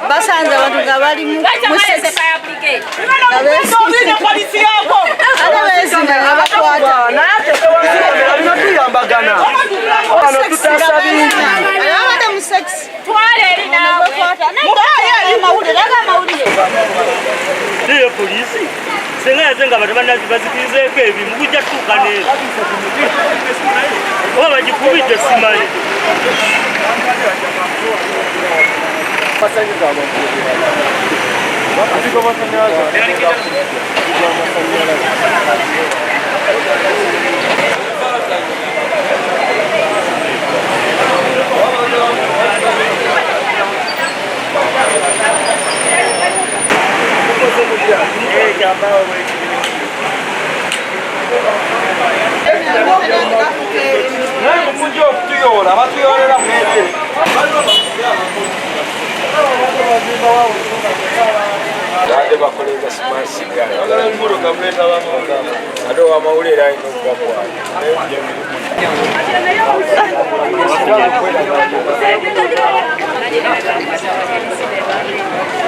basanze abantu nga bali mu polisi senga yazenga abantu bazikirizeeko ebimu bujja tuuka neero oba bagikubidde simanyi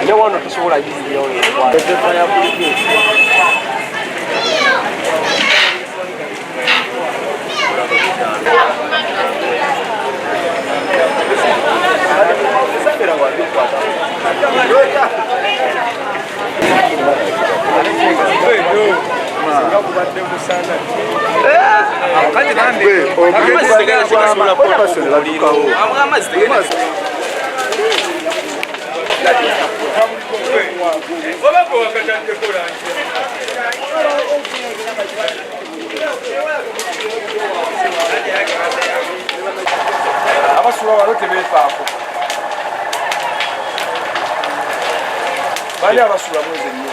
No one to show like this. abasula walote befaako bali abasula mwezi nnyo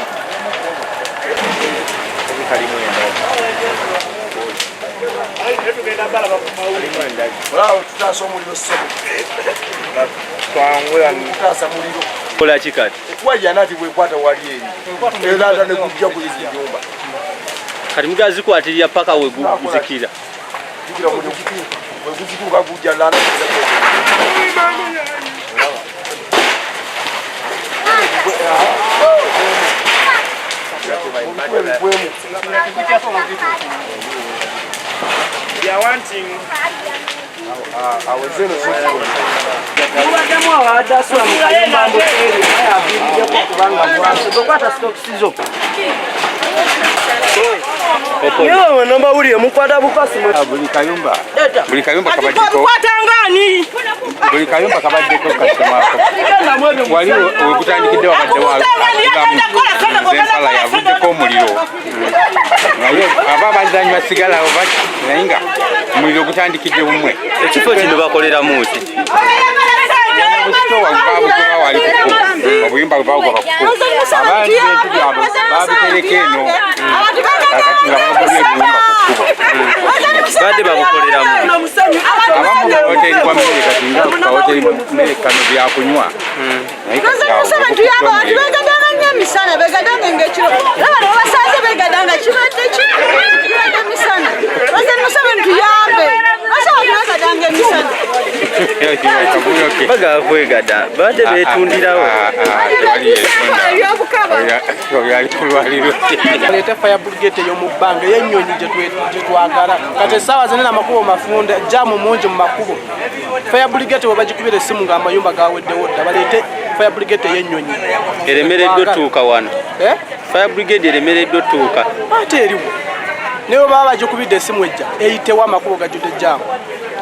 olaba tutaasa omuliro ssebo tutaasa muliro kola kikati wajana ati bwekwata wali eri eranda nekujja kuli zinyumba kati mugazikwatirira paka weguzikira weguzikuka gujja landa Yo namba uli mukwata bukasi buli kayumba kabadiko buli kayumba kabadiko kasomako wali wekutandikidde wakadde wazempala yavuddeko omuliro naye aba abazanyi basigala naye nga omuliro gutandikidde bumwe ekifo kino bakoleramu ki wali obuyumba bwebawuga bakuko abantu bintu byabwe babitereka eno kakati nga bagobye ebiyumba ku kkubo badde babukoleramu abamu bahoteri bwa mmere kati nga kahoteri mmere kano byakunywa naye misana begadanga ngekiro laba basaze begadanga kibadde misana baze musaba ntuyambe basaba begadanga misana baga kwegada badde betundirawo Leta fire brigade yo mu bange y'ennyonyi gye twagala kati essaawa zine n'amakubo mafunda jamu mungi mu makubo fire brigade webagikubira essimu ng'amayumba gaweddewo dda baleete fire brigade y'ennyonyi eremereddwa ottuuka wano fire brigade eremereddwa ottuuka ate eriwo naye baba bagikubidde essimu ejja eyitewo amakubo gajjudde jamu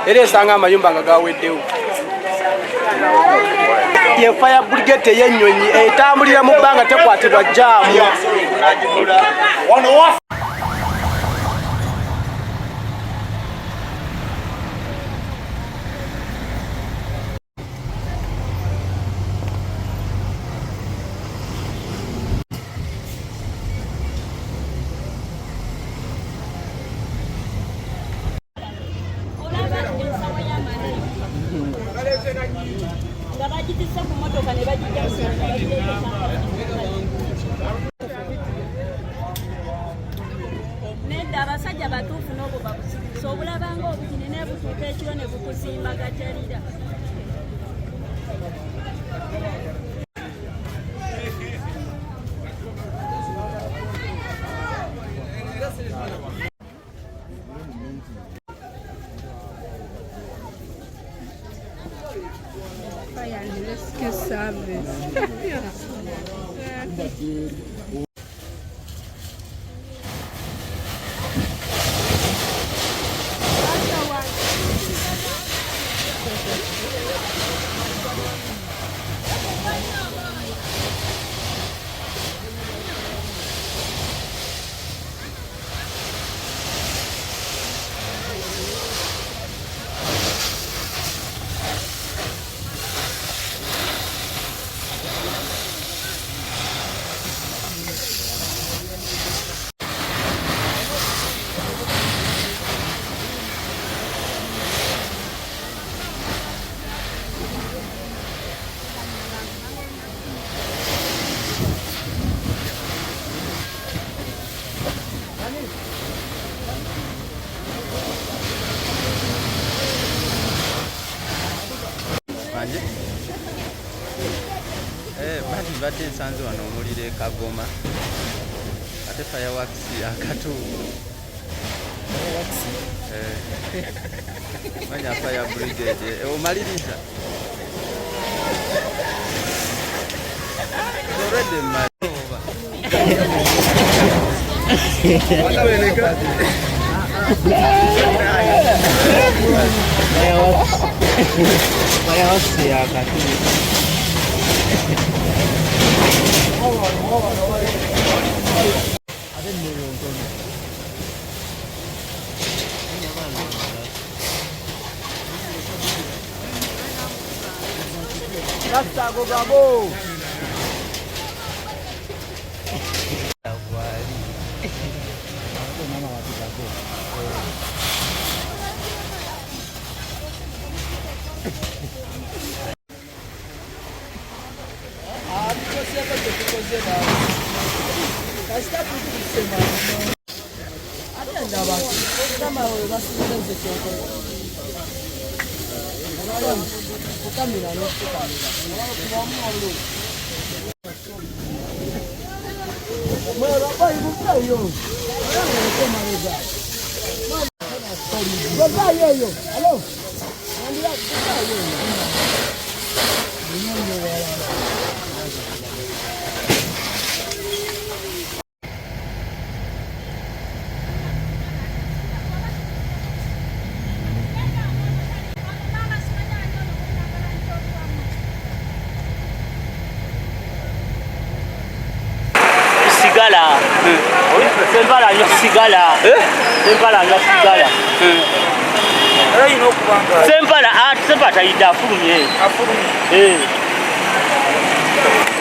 era esanga amayumba nga gaweddewo ye fire brigade y'ennyonyi etambulira mu bbanga tekwatibwa jamu nga bagitisse ku motoka ne bagijja nedda abasajja batuufu n'obwo babusikiriza obulabanga obutini ne butuuka ekiro ne bukuzimba gajalira Rescue service. Badde nsanze wano omuliro Kagoma ate fireworks akatuufu manya fire brigade omaliriza already fireworks akatuufu Sigala. Sempala nyo sigala. Sempala nyo sigala. Sempala sempata idafumye. Afumye.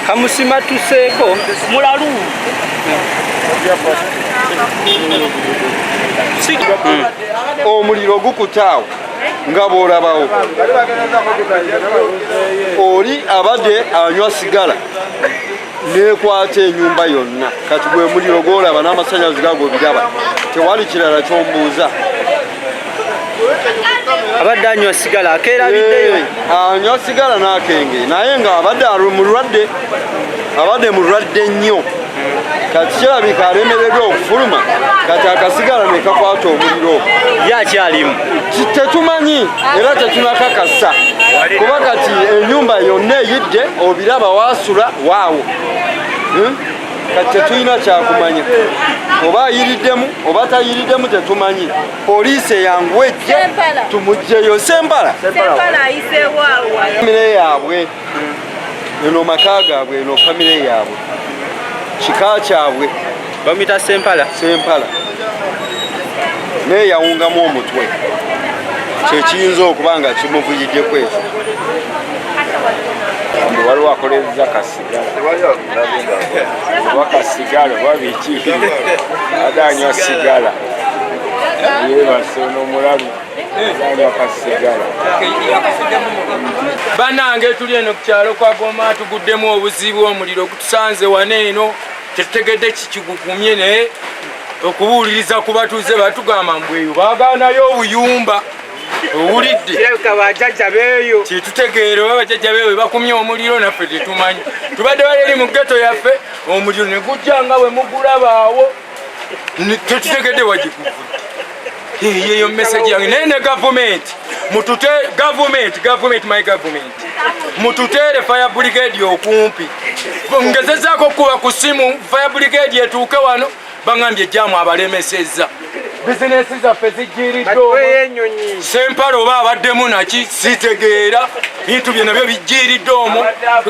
Kamusima tuseko Mulalu. Omuliro gukutaawo nga bw'olabawo oli abadde anywa sigala nekwata ennyumba yonna kati gwe muliro gw'olaba n'amasannyalaze gago biraba tewali kirala ky'ombuuza abadde anywa sigala akeerabiddeyo anywa sigala n'akenge naye nga abadde mulwadde nnyo kati kirabika alemereddwa okufuluma kati akasigala ne kakwata omuliro yakyalimu tetumanyi era tetunakakasa kuba kati ennyumba yonna eyidde obiraba waasula waawo kati tetulina kyakumanya oba ayiriddemu oba tayiriddemu tetumanyi poliisi eyangu ejje tumugjeyo Sempala famire yaabwe eno maka gaabwe eno famire yaabwe kika kyabwe bamuyita Sempala naye yawungamu omutwe kyekiyinza okuba nga kimuvuyiddeko ekyo waliwo akoleza kasigala oba kasigala oba biki adanywa sigala yebase n'omulalu Bannange tuli eno ku kyalo kwa Goma tuguddemu obuzibu omuliro gutusanze wano eno tetutegedde kikigukumye naye okubuuliriza ku batuuze batugamba mbweyo baagaanayo obuyumba owulidde kitutegeere oba bajjajja beeyo bakumye omuliro naffe tetumanyi tubadde baliri mu geto yaffe omuliro ne gujja nga bwe mugulabaawo tetutegedde wagikuvudde yeyo message yange naye ne gavumenti mutute government my government mututere fire brigade okumpi ngezezaako okuba ku simu fire brigade etuuke wano bangambye ejjaamu abalemesezza bizinesi zaffe zijjiiriddwa Sempala oba abaddemu naki sitegeera bintu bye nabyo bijjiiriddwa omwo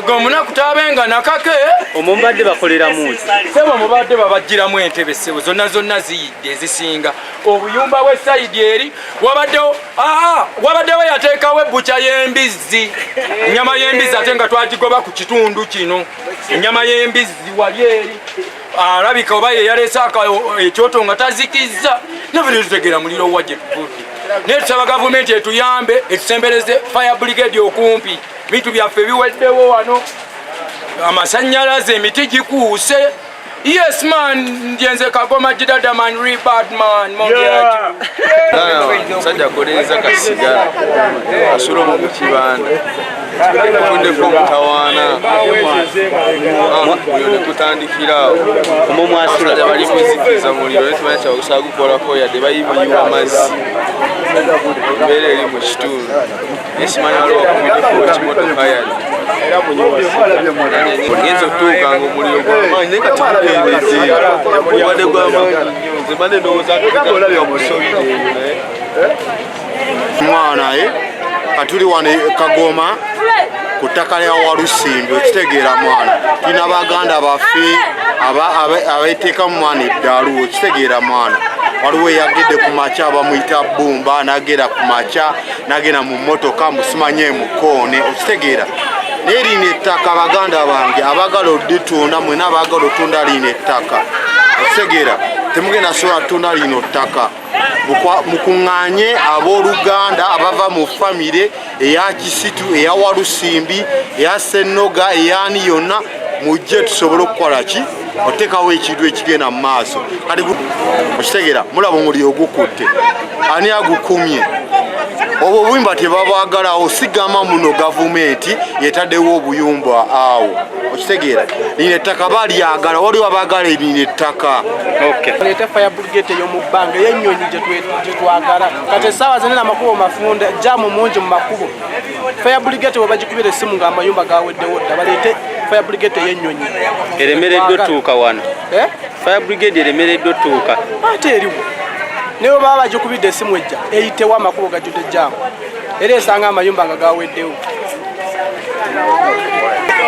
omunaku taabenga nakake omwo mbadde bakolera muzi sebo mubadde babajjiramu entebe ssebo zonna ziyidde ezisinga obuyumba bw'esayidi eri wabaddewo yateekawo ebbuca y'embizzi ennyama y'embizzi ate nga twagigoba ku kitundu kino ennyama y'embizzi wali eri alabika oba yeyaleese ekyoto nga tazikizza nabuli tutegeera muliro wa gye tuvudde naye tusaba gavumenti etuyambe etusembereze fire brigade okumpi bintu byaffe biweddewo wano amasannyalaze emiti gikuuse yes man njenze Kagoma jidada man rebad man musajja akolereza kasigala asula mu kibanda tuddeko omutawaana muliro ne kutandikirawo omwo mwasula bali muzikiriza muliro naye tumanyi kyabakusobola gukolako yadde bayimuyiwa amazzi embeera eri mu kitundu naye simanyi waliwo wakumideko ekimotoka yali ogenza okutuuka nga omuliro gwamaanyi naye kati mukendeze obadde gwamaanyi nnyo nze mbadde ndowooza olabya omusobire eyo naye mwana ye katuli wano Kagoma ku ttaka lya Walusimbi okitegeera mwana tulina baganda baffe abeteekamu mwana eddalu okitegeera mwana waliwo eyagedde ku makya bamuyita Bumba nagenda ku makya nagenda mu mmotoka musimanye mukoone okitegeera naye lino ettaka baganda bange abagala oditunda mwena abagala otunda lino ettaka okitegeera temugenda sobola tunda lino ttaka mukuŋŋaanye abooluganda abava mu famire eya Kisitu eya Walusimbi eya Ssennoga eyani yonna mujje tusobole okukola ki oteekawo ekintu ekigenda mu maaso kati okitegeera mulaba omuliro ogukutte ani agukumye obwo obuyumba tebabwagalawo sigama muno gavumenti yetaddewo obuyumba awo okitegeera lino ettaka balyagala waliwo abagala lino ettaka leeta fire brigade ey'omu bbanga y'ennyonyi gye twagala kati essaawa zenena amakubo mafunda jaamu mungi mu makubo fire brigade bwe bagikubira essimu ng'amayumba gaweddewo dda baleete fire brigade ey'ennyonyi eremereddwa otuuka wano fire brigade eremereddwa otuuka ate eriwo naye baba bagikubidde essimu ejja eyitewo amakubo gajjudde jaamu era esanga amayumba nga gaweddewo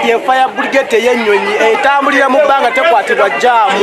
ye fire brigade y'ennyonyi etambulira mu bbanga tekwatibwa jaamu